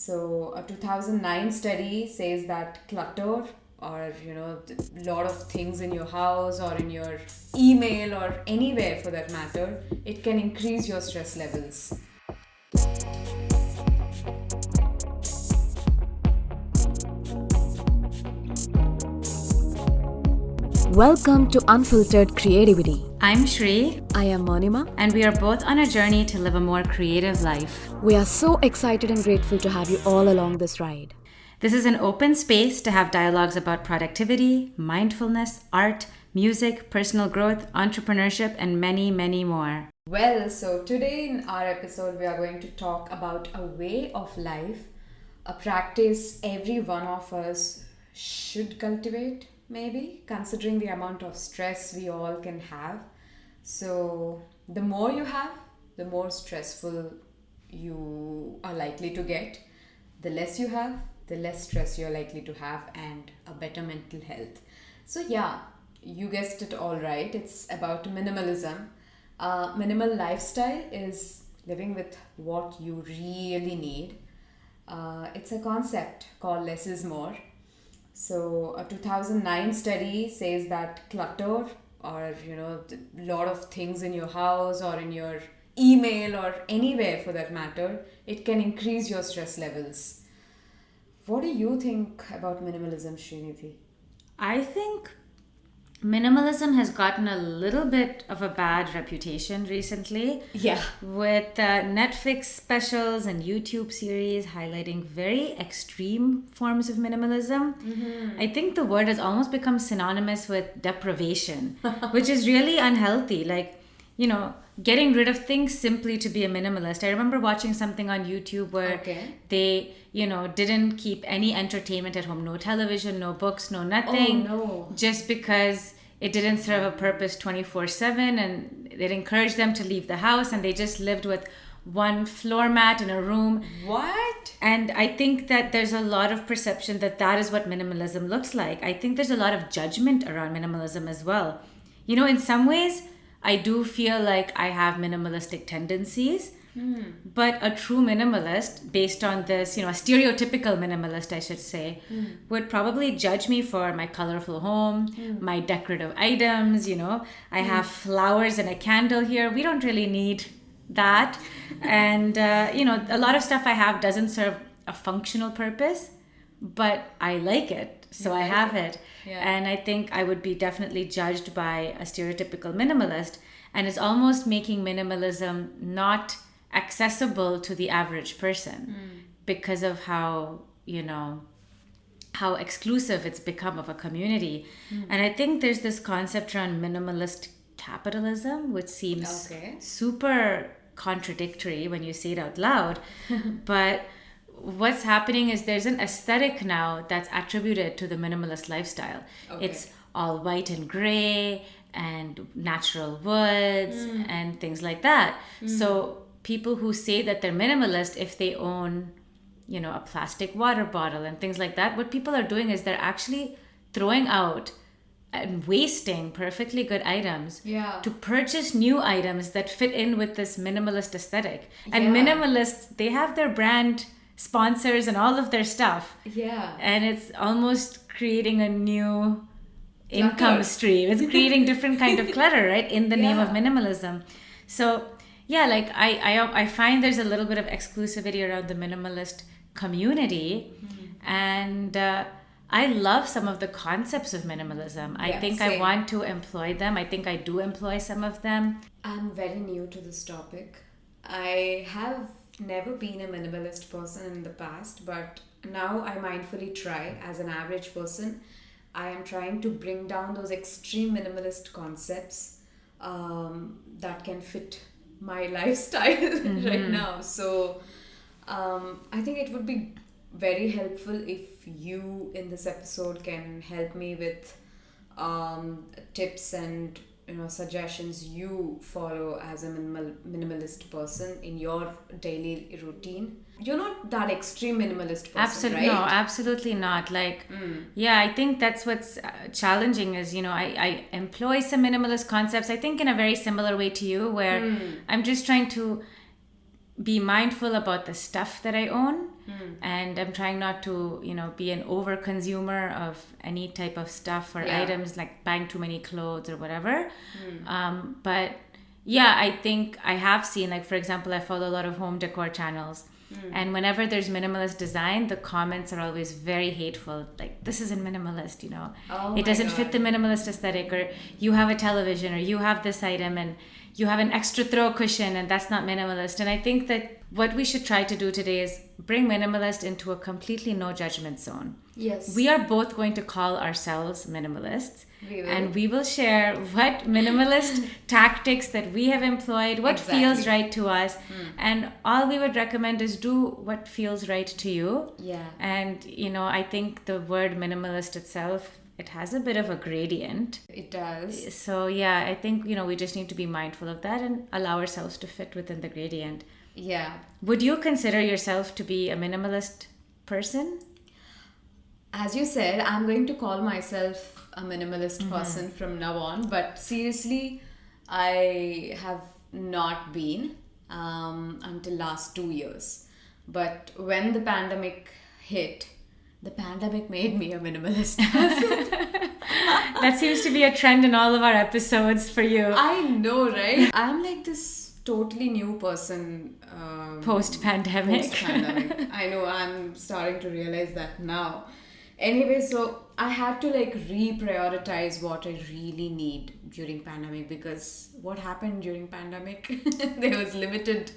So a 2009 study says that clutter or a lot of things in your house or in your email or anywhere for that matter, it can increase your stress levels. Welcome to Unfiltered Creativity. I'm Shri. I am Mounima. And we are both on a journey to live a more creative life. We are so excited and grateful to have you all along this ride. This is an open space to have dialogues about productivity, mindfulness, art, music, personal growth, entrepreneurship, and many, many more. Well, so today in our episode, we are going to talk about a way of life, a practice every one of us should cultivate, maybe, considering the amount of stress we all can have. So, the more you have, the more stressful you are likely to get. The less you have, the less stress you're likely to have, and a better mental health. So, yeah, you guessed it all right. It's about minimalism. Minimal lifestyle is living with what you really need. It's a concept called less is more. So a 2009 study says that clutter or a lot of things in your house or in your email or anywhere for that matter, it can increase your stress levels. What do you think about minimalism, Srinidhi? I think minimalism has gotten a little bit of a bad reputation recently. Yeah. With Netflix specials and YouTube series highlighting very extreme forms of minimalism. Mm-hmm. I think the word has almost become synonymous with deprivation, which is really unhealthy. Like, getting rid of things simply to be a minimalist. I remember watching something on YouTube where they, didn't keep any entertainment at home. No television, no books, no nothing. Oh, no. Just because it didn't serve a purpose 24/7 and it encouraged them to leave the house and they just lived with one floor mat in a room. What? And I think that there's a lot of perception that is what minimalism looks like. I think there's a lot of judgment around minimalism as well. In some ways, I do feel like I have minimalistic tendencies, but a true minimalist, based on this, a stereotypical minimalist, I should say, would probably judge me for my colorful home, my decorative items, I have flowers and a candle here. We don't really need that. And, a lot of stuff I have doesn't serve a functional purpose, but I like it. So I have it. Yeah. And I think I would be definitely judged by a stereotypical minimalist. And it's almost making minimalism not accessible to the average person because of how exclusive it's become of a community. And I think there's this concept around minimalist capitalism, which seems super contradictory when you say it out loud. But what's happening is there's an aesthetic now that's attributed to the minimalist lifestyle. It's all white and gray and natural woods and things like that. So people who say that they're minimalist, if they own, a plastic water bottle and things like that, what people are doing is they're actually throwing out and wasting perfectly good items to purchase new items that fit in with this minimalist aesthetic. And minimalists, they have their brand sponsors and all of their stuff. Yeah. And it's almost creating a new income stream. It's creating different kind of clutter, right? In the name of minimalism. So, I find there's a little bit of exclusivity around the minimalist community. And I love some of the concepts of minimalism. I think same. I want to employ them. I think I do employ some of them. I'm very new to this topic. I have never been a minimalist person in the past, but now I mindfully try. As an average person, I am trying to bring down those extreme minimalist concepts that can fit my lifestyle right now. So I think it would be very helpful if you in this episode can help me with tips and suggestions you follow as a minimalist person in your daily routine. You're not that extreme minimalist person, right? No, absolutely not. I think that's what's challenging is, I employ some minimalist concepts, I think in a very similar way to you, where I'm just trying to be mindful about the stuff that I own And I'm trying not to, be an over consumer of any type of stuff or items, like buying too many clothes or whatever. But yeah, I think I have seen, like, for example, I follow a lot of home decor channels. And whenever there's minimalist design, the comments are always very hateful. Like, this isn't minimalist, it doesn't fit the minimalist aesthetic, or you have a television, or you have this item and you have an extra throw cushion and that's not minimalist. And I think that what we should try to do today is bring minimalist into a completely no judgment zone. Yes. We are both going to call ourselves minimalists. And we will share what minimalist tactics that we have employed, what feels right to us. And all we would recommend is do what feels right to you. Yeah. And, I think the word minimalist itself, it has a bit of a gradient. It does. So, yeah, I think, we just need to be mindful of that and allow ourselves to fit within the gradient. Yeah. Would you consider yourself to be a minimalist person? As you said, I'm going to call myself a minimalist person from now on, but seriously, I have not been until last 2 years. But when the pandemic hit, the pandemic made me a minimalist person. That seems to be a trend in all of our episodes for you. I know, right? I'm like this totally new person. Post-pandemic. I know, I'm starting to realize that now. Anyway, so I had to like reprioritize what I really need during pandemic, because what happened during pandemic, there was limited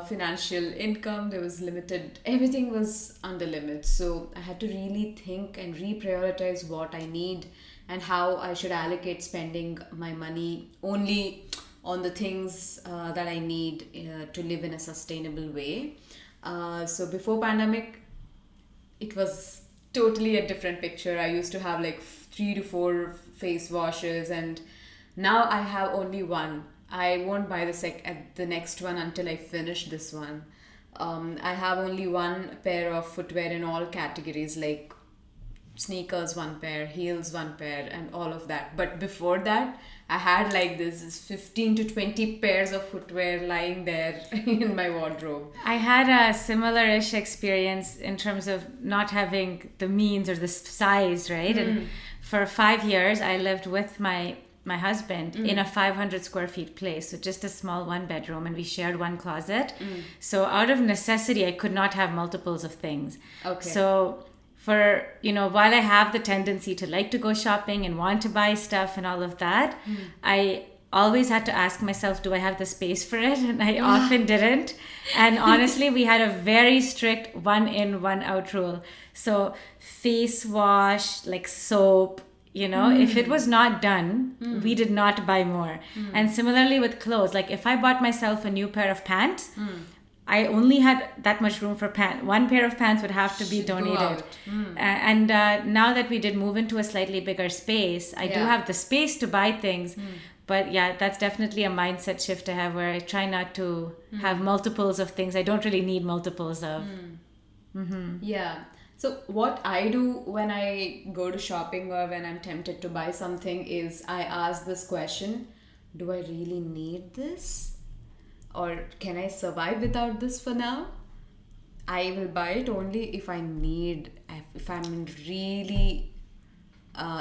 financial income, there was limited, everything was under limit. So I had to really think and reprioritize what I need and how I should allocate spending my money only on the things that I need to live in a sustainable way. So before pandemic, it was totally a different picture. I used to have like 3 to 4 face washes, and now I have only one. I won't buy the next one until I finish this one. I have only one pair of footwear in all categories, like sneakers 1 pair, heels 1 pair, and all of that. But before that, I had like this 15 to 20 pairs of footwear lying there in my wardrobe. I had a similar-ish experience in terms of not having the means or the size, right? And for 5 years, I lived with my husband in a 500 square feet place, so just a small 1-bedroom, and we shared 1 closet. So out of necessity, I could not have multiples of things. Okay. So for, while I have the tendency to like to go shopping and want to buy stuff and all of that, I always had to ask myself, do I have the space for it? And I often didn't. And honestly, we had a very strict 1 in, 1 out rule. So face wash, like soap, if it was not done, we did not buy more. And similarly with clothes, like if I bought myself a new pair of pants, I only had that much room for pants. 1 pair of pants would have to be donated. And now that we did move into a slightly bigger space, I do have the space to buy things. But yeah, that's definitely a mindset shift to have, where I try not to have multiples of things I don't really need multiples of. Yeah. So what I do when I go to shopping or when I'm tempted to buy something is I ask this question, do I really need this? Or can I survive without this for now? I will buy it only if I'm really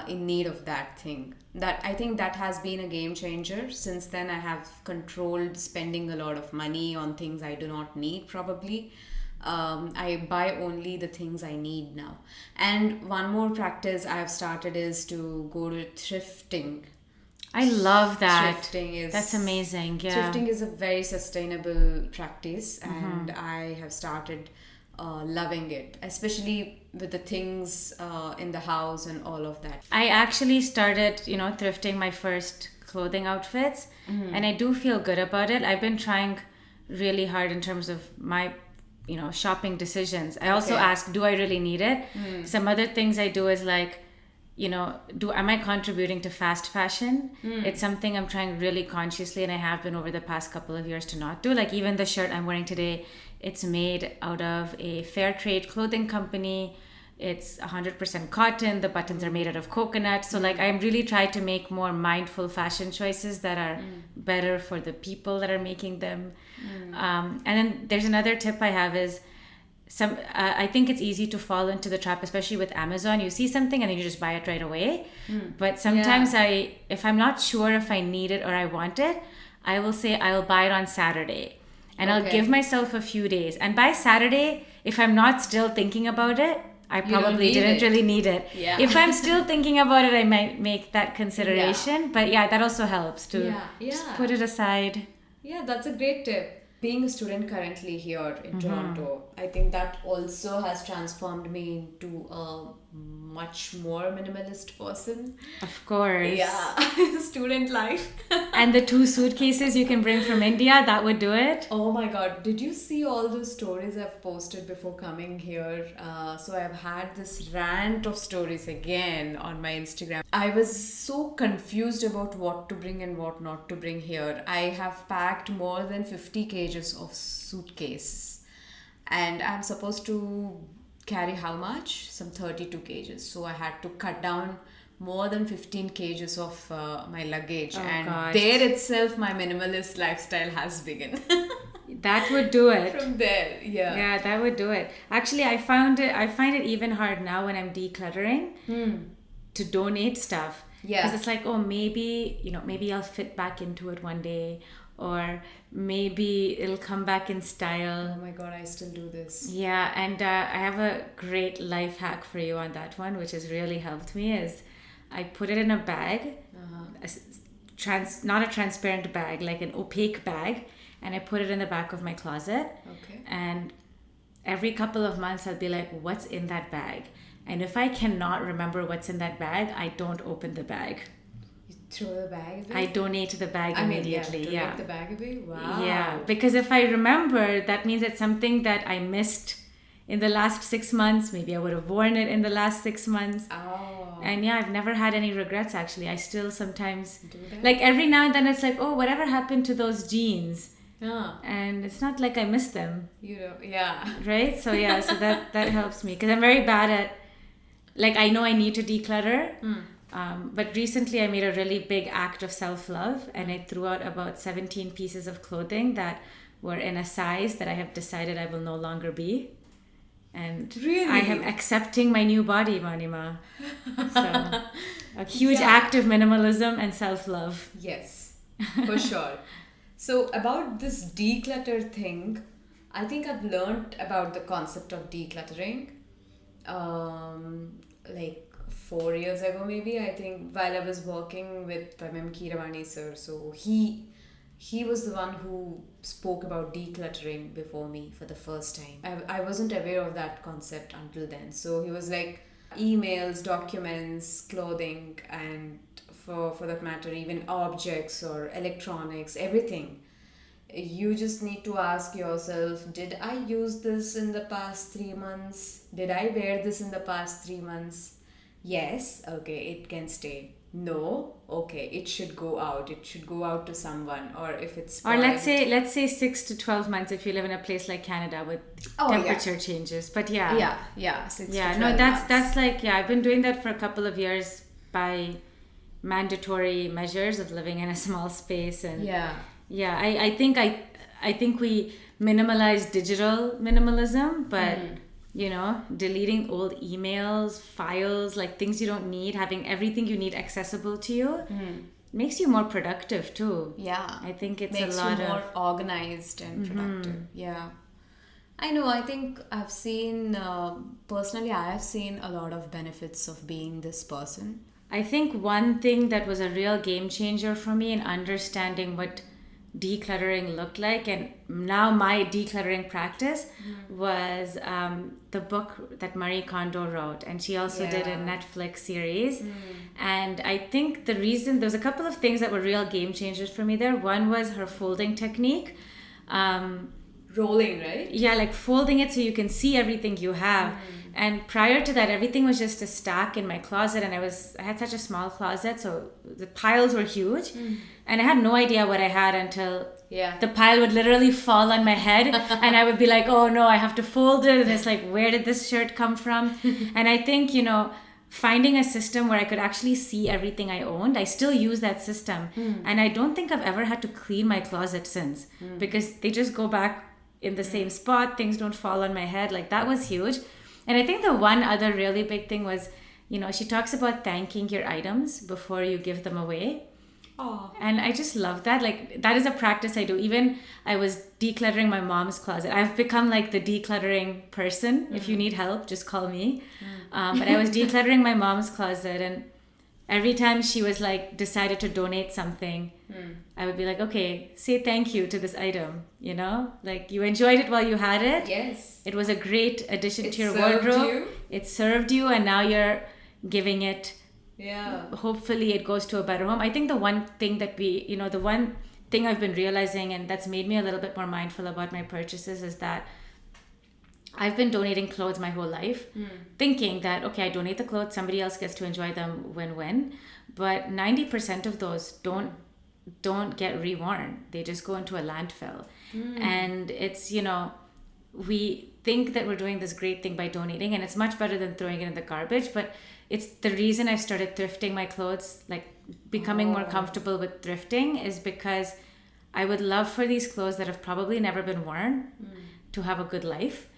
in need of that thing. That I think that has been a game changer. Since then, I have controlled spending a lot of money on things I do not need, probably. I buy only the things I need now. And one more practice I have started is to go to thrifting. I love that. That's amazing. Yeah. Thrifting is a very sustainable practice, and I have started loving it, especially with the things in the house and all of that. I actually started, thrifting my first clothing outfits, and I do feel good about it. I've been trying really hard in terms of my shopping decisions. I also ask, do I really need it? Some other things I do is like, am I contributing to fast fashion? It's something I'm trying really consciously, and I have been over the past couple of years, to not do. Like even the shirt I'm wearing today, it's made out of a fair trade clothing company. It's 100% cotton. The buttons are made out of coconut. So like I'm really trying to make more mindful fashion choices that are better for the people that are making them. And then there's another tip I have is, I think it's easy to fall into the trap, especially with Amazon. You see something and then you just buy it right away. But sometimes if I'm not sure if I need it or I want it, I will say I'll buy it on Saturday. And I'll give myself a few days. And by Saturday, if I'm not still thinking about it, I probably didn't really need it. Yeah. If I'm still thinking about it, I might make that consideration. Yeah. But that also helps to just put it aside. Yeah, that's a great tip. Being a student currently here in Toronto, I think that also has transformed me into a much more minimalist person. Of course. Yeah, student life. And the 2 suitcases you can bring from India, that would do it. Oh my God, did you see all those stories I've posted before coming here? So I've had this rant of stories again on my Instagram. I was so confused about what to bring and what not to bring here. I have packed more than 50 kgs of suitcases, and I'm supposed to carry how much? Some 32 kgs. So I had to cut down more than 15 kgs of my luggage. There itself, my minimalist lifestyle has begun. That would do it. From there, Yeah, that would do it. Actually, I find it even hard now when I'm decluttering to donate stuff. Yeah. Because it's like, maybe I'll fit back into it one day. Or maybe it'll come back in style. Oh my God, I still do this. Yeah, and I have a great life hack for you on that one, which has really helped me, is I put it in a bag, not a transparent bag, like an opaque bag, and I put it in the back of my closet. Okay. And every couple of months I'll be like, what's in that bag? And if I cannot remember what's in that bag, I don't open the bag. Throw the bag away? I donate the bag immediately. Donate the bag away? Wow. Yeah, because if I remember, that means it's something that I missed in the last 6 months. Maybe I would have worn it in the last 6 months. Oh. And I've never had any regrets, actually. I still sometimes do that. Like every now and then it's like, oh, whatever happened to those jeans? And it's not like I miss them. Right? So so that helps me, because I'm very bad at, like, I know I need to declutter. But recently I made a really big act of self-love, and I threw out about 17 pieces of clothing that were in a size that I have decided I will no longer be. And really? I am accepting my new body, Mounima. So a huge act of minimalism and self-love. Yes, for sure. So about this declutter thing, I think I've learned about the concept of decluttering like 4 years ago, maybe. I think while I was working with Mem Kiravani sir, so he was the one who spoke about decluttering before me for the first time. I wasn't aware of that concept until then. So he was like, emails, documents, clothing, and for that matter, even objects or electronics, everything. You just need to ask yourself, did I use this in the past 3 months? Did I wear this in the past 3 months? Yes, okay, it can stay. No, okay, it should go out. It should go out to someone. Or if it's spoiled. Or let's say 6 to 12 months if you live in a place like Canada with temperature changes. But 6 to 12 months. That's like, I've been doing that for a couple of years by mandatory measures of living in a small space. And I think we minimalize digital minimalism, but deleting old emails, files, like things you don't need, having everything you need accessible to you makes you more productive too. I think it's makes a lot you more organized and productive. I know. I think I've seen personally, I have seen a lot of benefits of being this person. I think one thing that was a real game changer for me in understanding what decluttering looked like, and now my decluttering practice, was the book that Marie Kondo wrote, and she also did a Netflix series. And I think the reason, there's a couple of things that were real game changers for me there. One was her folding technique, rolling, right? Like folding it so you can see everything you have. And prior to that, everything was just a stack in my closet, and I had such a small closet, so the piles were huge, and I had no idea what I had until the pile would literally fall on my head, and I would be like, oh no, I have to fold it, and it's like, where did this shirt come from? And I think, finding a system where I could actually see everything I owned, I still use that system, and I don't think I've ever had to clean my closet since, because they just go back in the same spot, things don't fall on my head. Like that was huge. And I think the one other really big thing was, she talks about thanking your items before you give them away. Oh. And I just love that. Like that is a practice I do. Even I was decluttering my mom's closet. I've become like the decluttering person. If you need help, just call me. But I was decluttering my mom's closet, and every time she was like decided to donate something, I would be like, okay, say thank you to this item. Like you enjoyed it while you had it. Yes. It was a great addition It to your served wardrobe. you. It served you, and now you're giving it. Yeah. Hopefully it goes to a better home. I think the one thing that the one thing I've been realizing, and that's made me a little bit more mindful about my purchases, is that I've been donating clothes my whole life, thinking that, okay, I donate the clothes, somebody else gets to enjoy them when. But 90% of those don't get reworn. They just go into a landfill. And it's, we think that we're doing this great thing by donating, and it's much better than throwing it in the garbage. But it's the reason I've started thrifting my clothes, like becoming more comfortable with thrifting, is because I would love for these clothes that have probably never been worn to have a good life.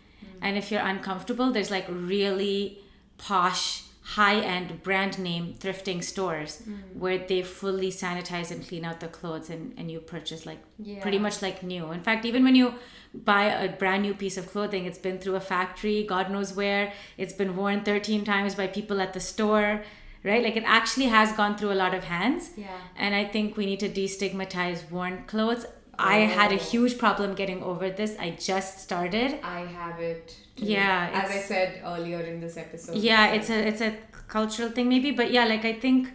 And if you're uncomfortable, there's like really posh, high-end brand name thrifting stores where they fully sanitize and clean out the clothes, and you purchase like pretty much like new. In fact, even when you buy a brand new piece of clothing, it's been through a factory, God knows where, it's been worn 13 times by people at the store, right? Like it actually has gone through a lot of hands. And I think we need to destigmatize worn clothes. I had a huge problem getting over this. I just started. I have it too. Yeah, as I said earlier in this episode. Yeah, it's a cultural thing maybe, but yeah, like I think,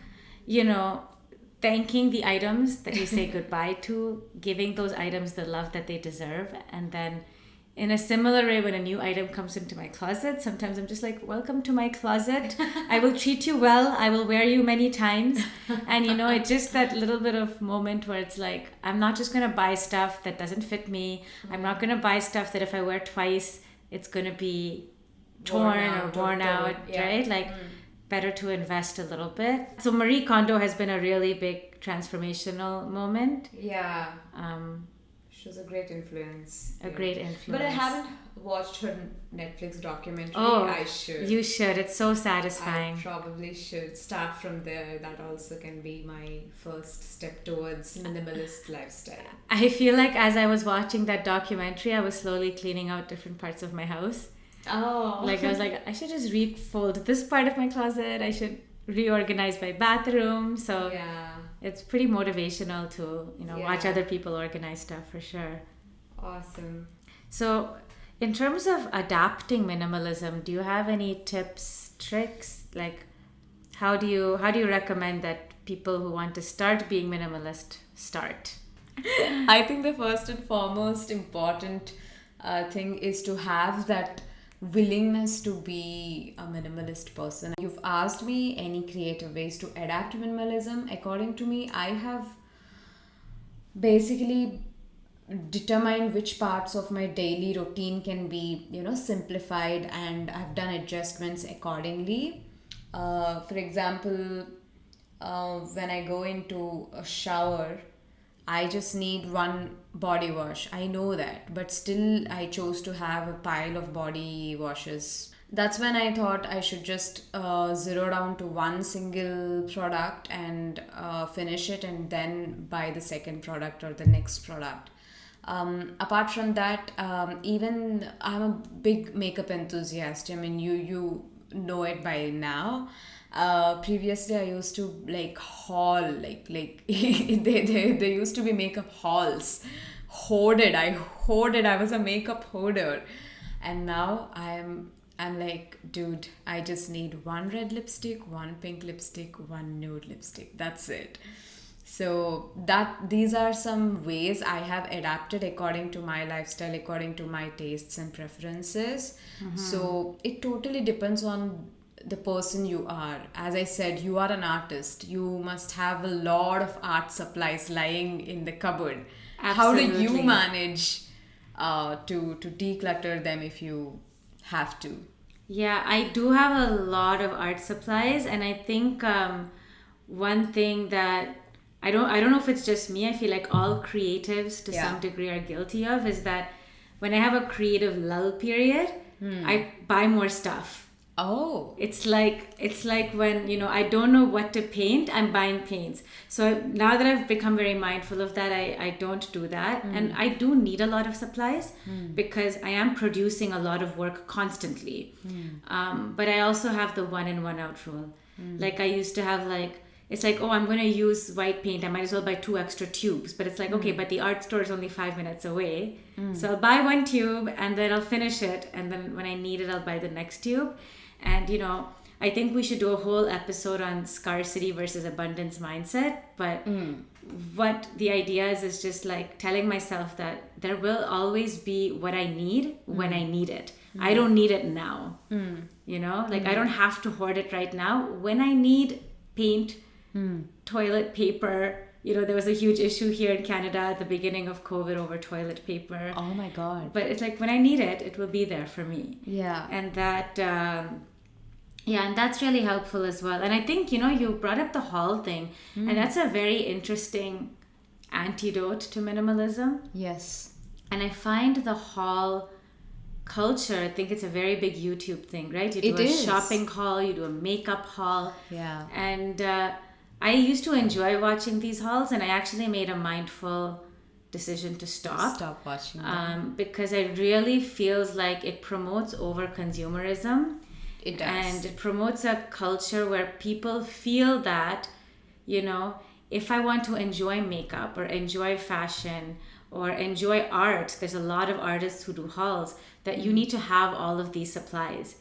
thanking the items that you say goodbye to, giving those items the love that they deserve, and then in a similar way, when a new item comes into my closet, sometimes I'm just like, welcome to my closet. I will treat you well. I will wear you many times. And, it's just that little bit of moment where it's like, I'm not just going to buy stuff that doesn't fit me. I'm not going to buy stuff that if I wear twice, it's going to be torn or worn out, right? Like, better to invest a little bit. So Marie Kondo has been a really big transformational moment. Yeah. She was a great influence. Great influence. But I haven't watched her Netflix documentary. Oh, I should. You should. It's so satisfying. I probably should start from there. That also can be my first step towards minimalist lifestyle. I feel like as I was watching that documentary, I was slowly cleaning out different parts of my house. Oh. Like I was like, I should just refold this part of my closet. I should reorganize my bathroom. So it's pretty motivational to, watch other people organize stuff for sure. Awesome. So in terms of adapting minimalism, do you have any tips, tricks? Like how do you recommend that people who want to start being minimalist start? I think the first and foremost important thing is to have that willingness to be a minimalist person. You've asked me any creative ways to adapt minimalism. According to me, I have basically determined which parts of my daily routine can be, simplified, and I've done adjustments accordingly. For example, when I go into a shower, I just need one body wash. I know that, but still I chose to have a pile of body washes. That's when I thought I should just zero down to one single product and finish it, and then buy the second product or the next product. Apart from that, even I'm a big makeup enthusiast. I mean, you know it by now. Previously I used to haul they used to be makeup hauls. I was a makeup hoarder, and now I'm like, dude, I just need one red lipstick, one pink lipstick, one nude lipstick. That's it. So these are some ways I have adapted according to my lifestyle, according to my tastes and preferences. So it totally depends on the person you are. As I said, you are an artist. You must have a lot of art supplies lying in the cupboard. Absolutely. How do you manage to declutter them if you have to? Yeah, I do have a lot of art supplies, and I think one thing that I don't know if it's just me, I feel like all creatives to some degree are guilty of, is that when I have a creative lull period, I buy more stuff. Oh. It's like when, I don't know what to paint, I'm buying paints. So now that I've become very mindful of that, I don't do that. And I do need a lot of supplies because I am producing a lot of work constantly. But I also have the one in, one out rule. Like I used to have it's like, oh, I'm going to use white paint. I might as well buy 2 extra tubes. But it's like, okay, but the art store is only 5 minutes away. So I'll buy 1 tube and then I'll finish it. And then when I need it, I'll buy the next tube. And, I think we should do a whole episode on scarcity versus abundance mindset. But what the idea is just like telling myself that there will always be what I need when I need it. I don't need it now. I don't have to hoard it right now. When I need paint, toilet paper, there was a huge issue here in Canada at the beginning of COVID over toilet paper. Oh my God. But it's like when I need it, it will be there for me. Yeah. And that, and that's really helpful as well. And I think, you brought up the haul thing, and that's a very interesting antidote to minimalism. Yes. And I find the haul culture, I think it's a very big YouTube thing, right? You do a shopping haul, you do a makeup haul. Yeah. And I used to enjoy watching these hauls, and I actually made a mindful decision to stop watching them. because it really feels like it promotes overconsumerism. It does. And it promotes a culture where people feel that, if I want to enjoy makeup or enjoy fashion or enjoy art, there's a lot of artists who do hauls, that you need to have all of these supplies.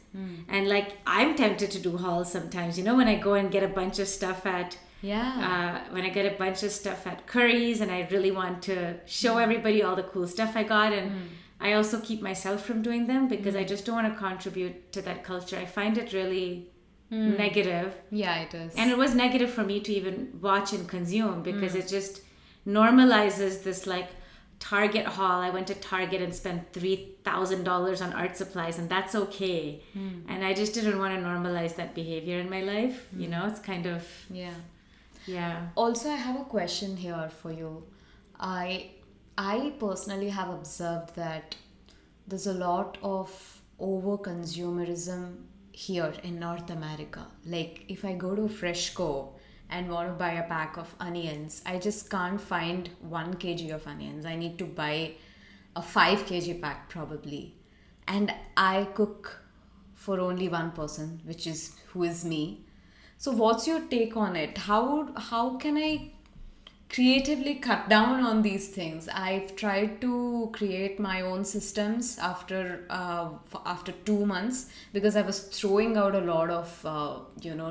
And I'm tempted to do hauls sometimes, when I go and get a bunch of stuff at when I get a bunch of stuff at Curry's and I really want to show everybody all the cool stuff I got, and I also keep myself from doing them because I just don't want to contribute to that culture. I find it really negative. Yeah, it is. And it was negative for me to even watch and consume because it just normalizes this Target haul. I went to Target and spent $3,000 on art supplies, and that's okay. And I just didn't want to normalize that behavior in my life. It's kind of... Yeah. Also, I have a question here for you. I personally have observed that there's a lot of over-consumerism here in North America. Like, if I go to Freshco and want to buy a pack of onions, I just can't find 1 kg of onions. I need to buy a 5 kg pack probably. And I cook for only one person, who is me. So what's your take on it? How can I creatively cut down on these things? I've tried to create my own systems after 2 months because I was throwing out a lot of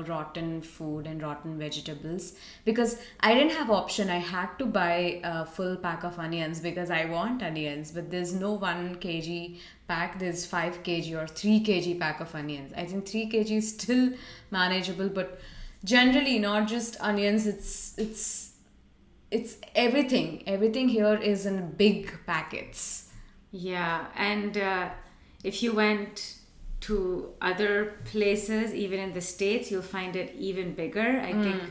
rotten food and rotten vegetables because I didn't have option. I had to buy a full pack of onions because I want onions, but there's no 1 kg pack. There's 5 kg or 3 kg pack of onions. I think 3 kg is still manageable, but generally not just onions. It's everything. Everything here is in big packets. Yeah, and if you went to other places, even in the States, you'll find it even bigger. I think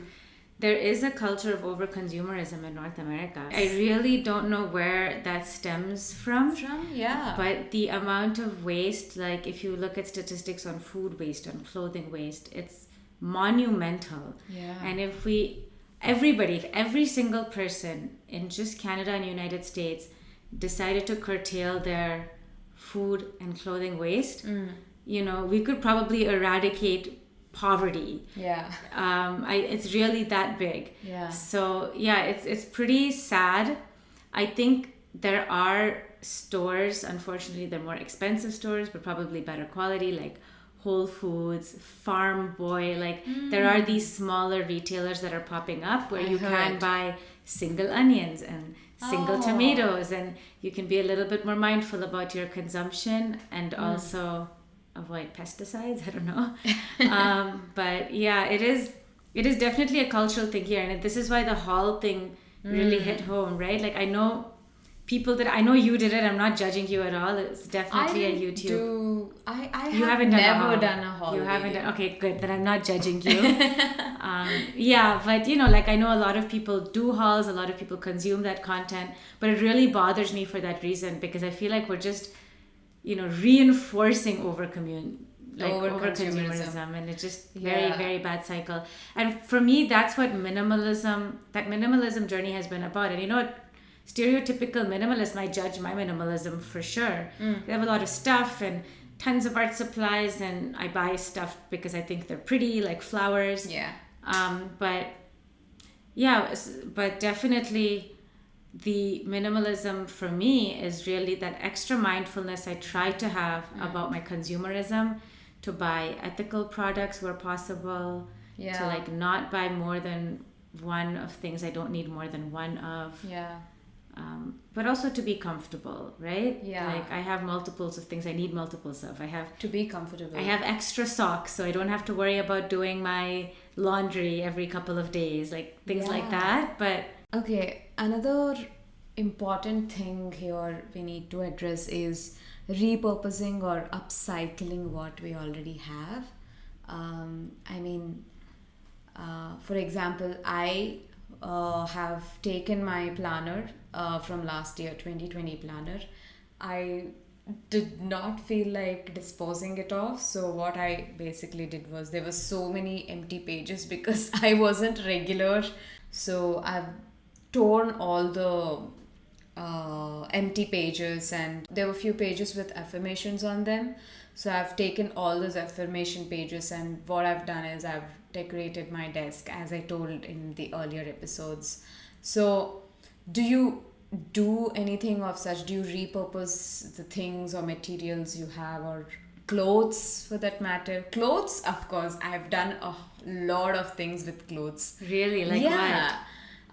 there is a culture of overconsumerism in North America. I really don't know where that stems from. Yeah. But the amount of waste, if you look at statistics on food waste, on clothing waste, it's monumental. Yeah. And if every single person in just Canada and United States decided to curtail their food and clothing waste, we could probably eradicate poverty. Yeah. It's really that big. Yeah. So it's pretty sad. I think there are stores, unfortunately they're more expensive stores, but probably better quality, like Whole Foods, Farm Boy, there are these smaller retailers that are popping up where you can buy single onions and single tomatoes, and you can be a little bit more mindful about your consumption and also avoid pesticides. I don't know. But yeah, it is definitely a cultural thing here, and this is why the haul thing really hit home, right? I know people that I know you did it. I'm not judging you at all. It's definitely a YouTube. I You have haven't never done a haul. You haven't video. done. Okay, good. Then I'm not judging you. Yeah, but like I know a lot of people do hauls. A lot of people consume that content, but it really bothers me for that reason, because I feel like we're just, reinforcing overconsumerism, and it's just very bad cycle. And for me, that's what minimalism journey has been about. And stereotypical minimalists might judge my minimalism for sure. They have a lot of stuff and tons of art supplies, and I buy stuff because I think they're pretty, like flowers. But definitely the minimalism for me is really that extra mindfulness I try to have about my consumerism, to buy ethical products where possible, to like not buy more than one of things I don't need more than one of. But also to be comfortable, right? Like I have multiples of things I need multiples of. I have to be comfortable. I have extra socks, so I don't have to worry about doing my laundry every couple of days, like things like that. But okay, another important thing here we need to address is repurposing or upcycling what we already have. For example, I have taken my planner from last year, 2020 planner. I did not feel like disposing it off, so what I basically did was, there were so many empty pages because I wasn't regular, so I've torn all the empty pages, and there were a few pages with affirmations on them, so I've taken all those affirmation pages, and what I've done is I've decorated my desk, as I told in the earlier episodes. So do you do anything of such? Do you repurpose the things or materials you have, or clothes for that matter? Clothes, of course, I've done a lot of things with clothes. Really? Like what?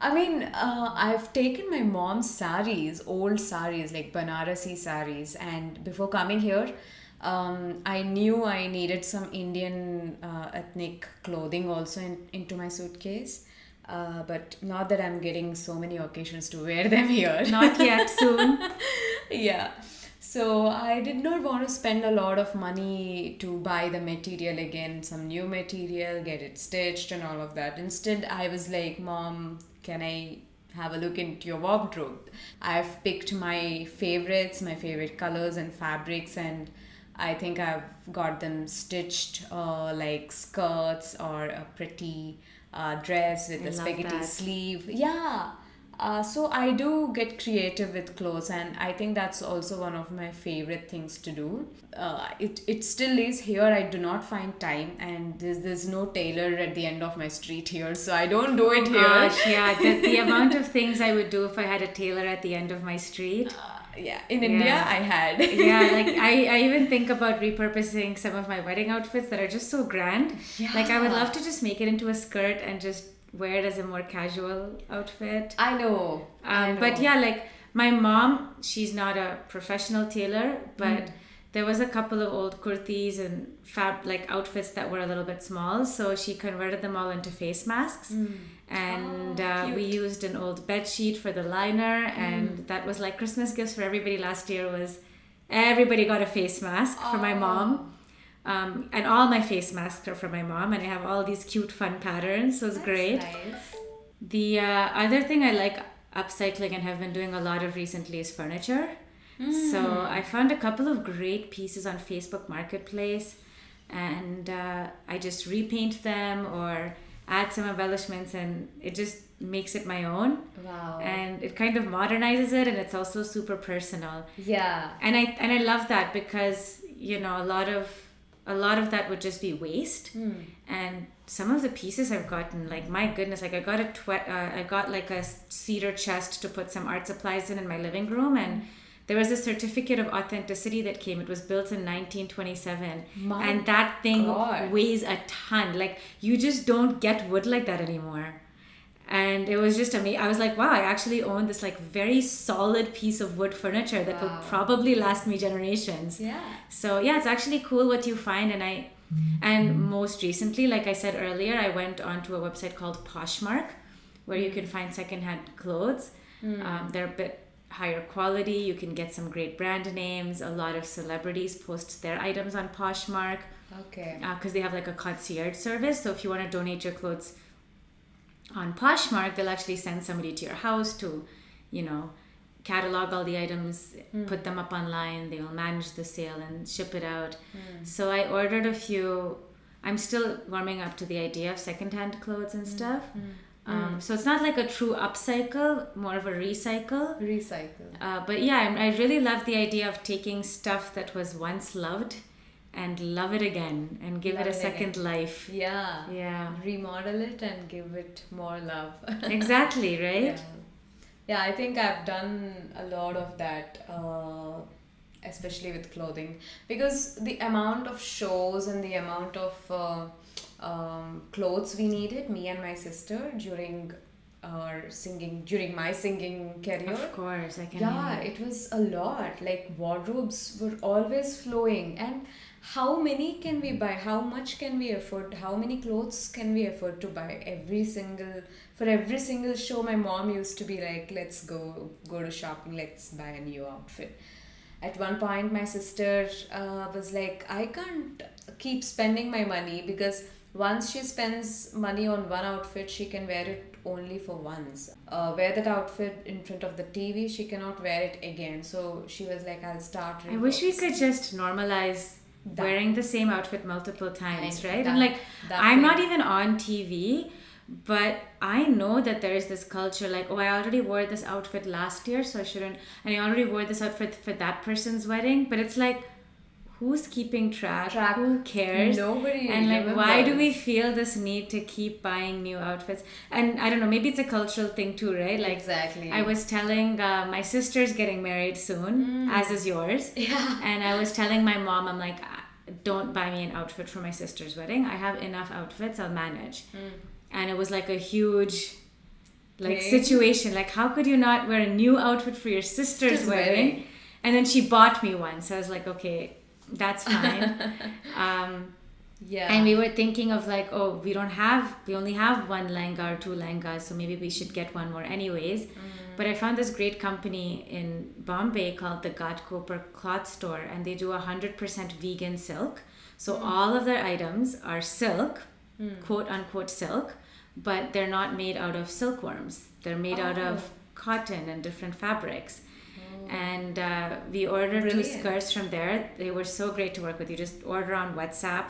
I've taken my mom's saris, old saris, like Banarasi saris, and before coming here, I knew I needed some Indian ethnic clothing also into my suitcase. But not that I'm getting so many occasions to wear them here. Not yet, soon. So I did not want to spend a lot of money to buy the material again, some new material, get it stitched and all of that. Instead, I was like, Mom, can I have a look into your wardrobe? I've picked my favorites, my favorite colors and fabrics, and I think I've got them stitched like skirts or a pretty dress with a spaghetti sleeve. So I do get creative with clothes, and I think that's also one of my favorite things to do. It still is here. I do not find time, and there's no tailor at the end of my street here, so I don't do it here. Gosh, yeah, the amount of things I would do if I had a tailor at the end of my street. In India I had. Like I even think about repurposing some of my wedding outfits that are just so grand. Like I would love to just make it into a skirt and just wear it as a more casual outfit. I know. But yeah, like my mom, she's not a professional tailor, but there was a couple of old kurtis and outfits that were a little bit small, so she converted them all into face masks. And we used an old bed sheet for the liner, and that was like Christmas gifts for everybody last year. Was everybody got a face mask for my mom, and all my face masks are for my mom, and I have all these cute fun patterns, so it's great. Nice. The other thing I like upcycling and have been doing a lot of recently is furniture. So I found a couple of great pieces on Facebook Marketplace, and I just repaint them or add some embellishments, and it just makes it my own. Wow. And it kind of modernizes it, and it's also super personal. Yeah. And I love that, because a lot of that would just be waste. And some of the pieces I've gotten, like, my goodness, like I got like a cedar chest to put some art supplies in my living room, and there was a certificate of authenticity that came. It was built in 1927. And that thing weighs a ton. Like, you just don't get wood like that anymore. And it was just amazing. I was like, wow, I actually own this like very solid piece of wood furniture that will probably last me generations. Yeah. So yeah, it's actually cool what you find. And most recently, like I said earlier, I went onto a website called Poshmark, where you can find secondhand clothes. They're a bit higher quality. You can get some great brand names. A lot of celebrities post their items on Poshmark. Okay. Because they have like a concierge service. So if you want to donate your clothes on Poshmark, they'll actually send somebody to your house to, catalog all the items, put them up online. They will manage the sale and ship it out. So I ordered a few. I'm still warming up to the idea of secondhand clothes and stuff. So it's not like a true upcycle, more of a recycle. But yeah, I really love the idea of taking stuff that was once loved and love it again and give it a second life. Yeah. Remodel it and give it more love. Exactly, right? Yeah, I think I've done a lot of that, especially with clothing, because the amount of shows and the amount of clothes we needed, me and my sister, during my singing career. Of course, I can. Yeah, it was a lot. Like, wardrobes were always flowing, and how many can we buy? How much can we afford? How many clothes can we afford to buy? For every single show, my mom used to be like, let's go to shopping, let's buy a new outfit. At one point, my sister was like, I can't keep spending my money, because once she spends money on one outfit, she can wear it only for once. Wear that outfit in front of the TV, she cannot wear it again. So she was like, I'll start. I wish we could just normalize wearing the same outfit multiple times, right? And like, I'm not even on TV, but I know that there is this culture like, oh, I already wore this outfit last year, so I shouldn't. And I already wore this outfit for that person's wedding. But it's like, who's keeping track? Who cares? Nobody. And like, why do we feel this need to keep buying new outfits? And I don't know, maybe it's a cultural thing too, right? Like, exactly. I was telling my sister's getting married soon, as is yours. Yeah. And I was telling my mom, I'm like, don't buy me an outfit for my sister's wedding. I have enough outfits, I'll manage. And it was like a huge situation. Like, how could you not wear a new outfit for your sister's wedding? And then she bought me one. So I was like, okay, that's fine. And we were thinking of like, oh, we only have one lehenga or two lehengas, so maybe we should get one more anyways. But I found this great company in Bombay called the Ghatkopar Cloth Store, and they do 100% vegan silk. So all of their items are silk, quote unquote silk, but they're not made out of silkworms. They're made out of cotton and different fabrics. And we ordered 2 skirts from there. They were so great to work with. You just order on WhatsApp.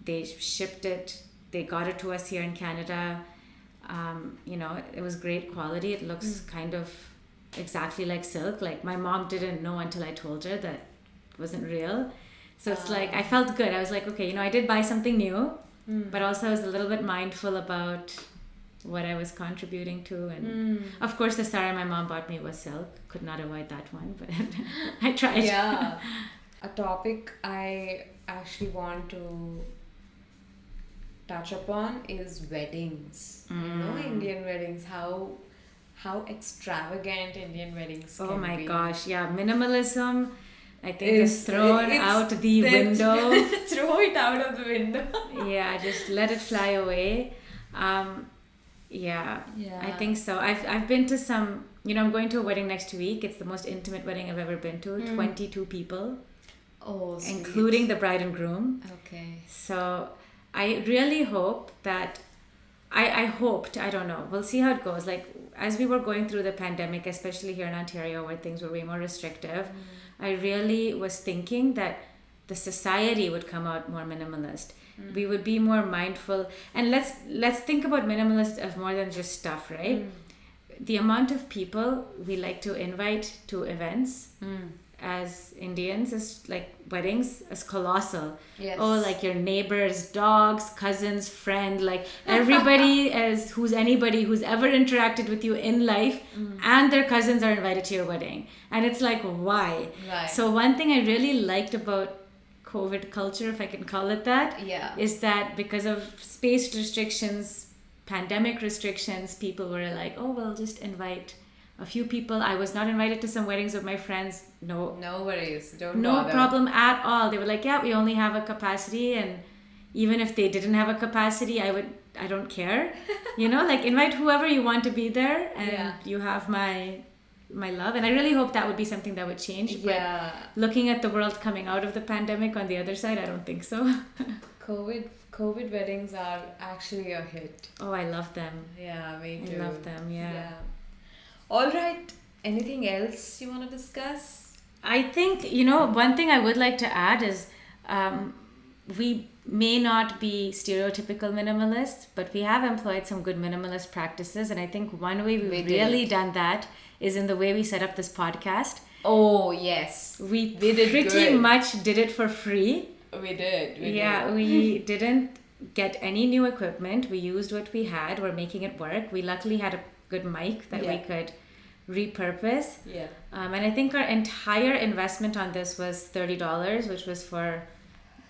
They shipped it. They got it to us here in Canada. It was great quality. It looks kind of exactly like silk. Like, my mom didn't know until I told her that it wasn't real. So it's like, I felt good. I was like, okay, I did buy something new, but also I was a little bit mindful about what I was contributing to. And of course, the sari my mom bought me was silk. Could not avoid that one, but I tried. Yeah. A topic I actually want to touch upon is weddings. Indian weddings. How extravagant Indian weddings can be. Oh my gosh, yeah. Minimalism, I think, is thrown out the window. Throw it out of the window. Yeah, just let it fly away. Yeah, I think so. I've been to some, I'm going to a wedding next week. It's the most intimate wedding I've ever been to. 22 people. Oh, sweet. Including the bride and groom. Okay. So I really hope that, I hoped, I don't know, we'll see how it goes. Like, as we were going through the pandemic, especially here in Ontario where things were way more restrictive, I really was thinking that the society would come out more minimalist. We would be more mindful, and let's think about minimalist as more than just stuff, right? The amount of people we like to invite to events as Indians, as like weddings, is colossal. Yes. Oh, like your neighbors, dogs, cousins, friend, like everybody who's ever interacted with you in life, and their cousins are invited to your wedding. And it's like, why? Right. So one thing I really liked about COVID culture, if I can call it that, is that because of space restrictions, pandemic restrictions, people were like, oh, we'll just invite a few people. I was not invited to some weddings of my friends. No worries. No bother. Problem at all. They were like, yeah, we only have a capacity, and even if they didn't have a capacity, I don't care. Like, invite whoever you want to be there, and you have my my love. And I really hope that would be something that would change. But looking at the world coming out of the pandemic on the other side, I don't think so. COVID weddings are actually a hit. Oh, I love them. Yeah, me too. I love them, yeah. All right. Anything else you want to discuss? I think, one thing I would like to add is we may not be stereotypical minimalists, but we have employed some good minimalist practices. And I think one way we've really done that is in the way we set up this podcast. Oh, yes. We did pretty much did it for free. We did. We didn't get any new equipment. We used what we had. We're making it work. We luckily had a good mic that we could repurpose. Yeah. And I think our entire investment on this was $30, which was for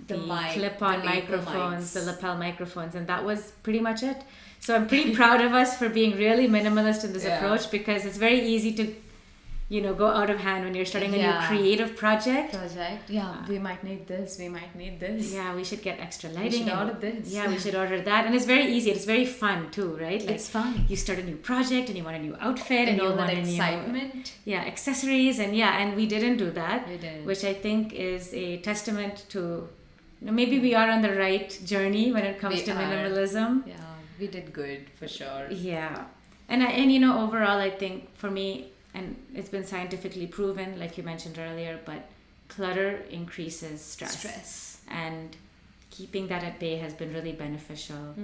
the clip-on microphones, the lapel microphones, and that was pretty much it. So I'm pretty proud of us for being really minimalist in this approach, because it's very easy to go out of hand when you're starting a new creative project. We might need this, yeah, we should get extra lighting, we should order this, we should order that. And it's very easy, it's very fun too, right? Like, it's fun. You start a new project and you want a new outfit, and you want excitement, accessories, and we didn't do that. We didn't. Which I think is a testament to maybe we are on the right journey when it comes to minimalism. Yeah, we did good for sure. Yeah. And overall, I think for me, and it's been scientifically proven, like you mentioned earlier, but clutter increases stress. And keeping that at bay has been really beneficial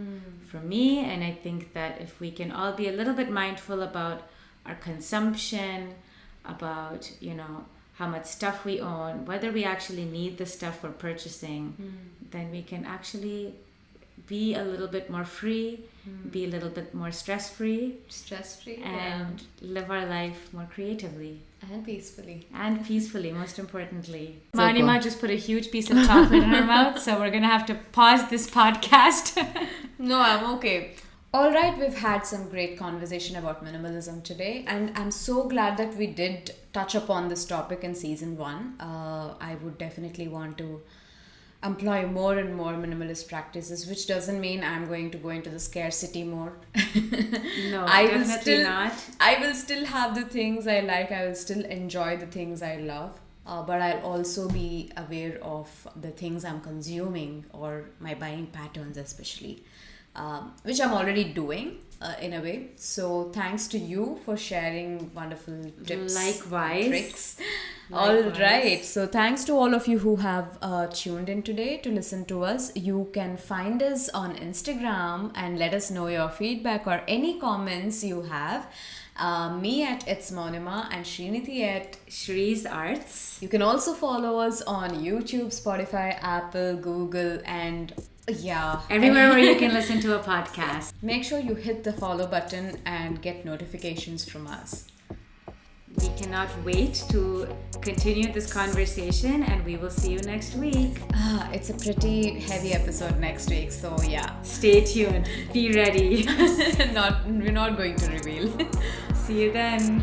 for me. And I think that if we can all be a little bit mindful about our consumption, about, how much stuff we own, whether we actually need the stuff we're purchasing, then we can actually be a little bit more free, be a little bit more stress-free, and live our life more creatively. And peacefully, most importantly. Mounima just put a huge piece of chocolate in her mouth, so we're going to have to pause this podcast. No, I'm okay. All right, we've had some great conversation about minimalism today, and I'm so glad that we did touch upon this topic in season 1. I would definitely want to employ more and more minimalist practices, which doesn't mean I'm going to go into the scarcity mode. No, definitely not. I will still have the things I like. I will still enjoy the things I love. But I'll also be aware of the things I'm consuming, or my buying patterns especially, which I'm already doing in a way. So thanks to you for sharing wonderful tips. Likewise. Tricks. All right. So thanks to all of you who have tuned in today to listen to us. You can find us on Instagram and let us know your feedback or any comments you have. Me at It's Mounima and Srinidhi at Shree's Arts. You can also follow us on YouTube, Spotify, Apple, Google, and everywhere where you can listen to a podcast. Make sure you hit the follow button and get notifications from us. We cannot wait to continue this conversation, and we will see you next week. It's a pretty heavy episode next week, so stay tuned. Be ready. We're not going to reveal. See you then.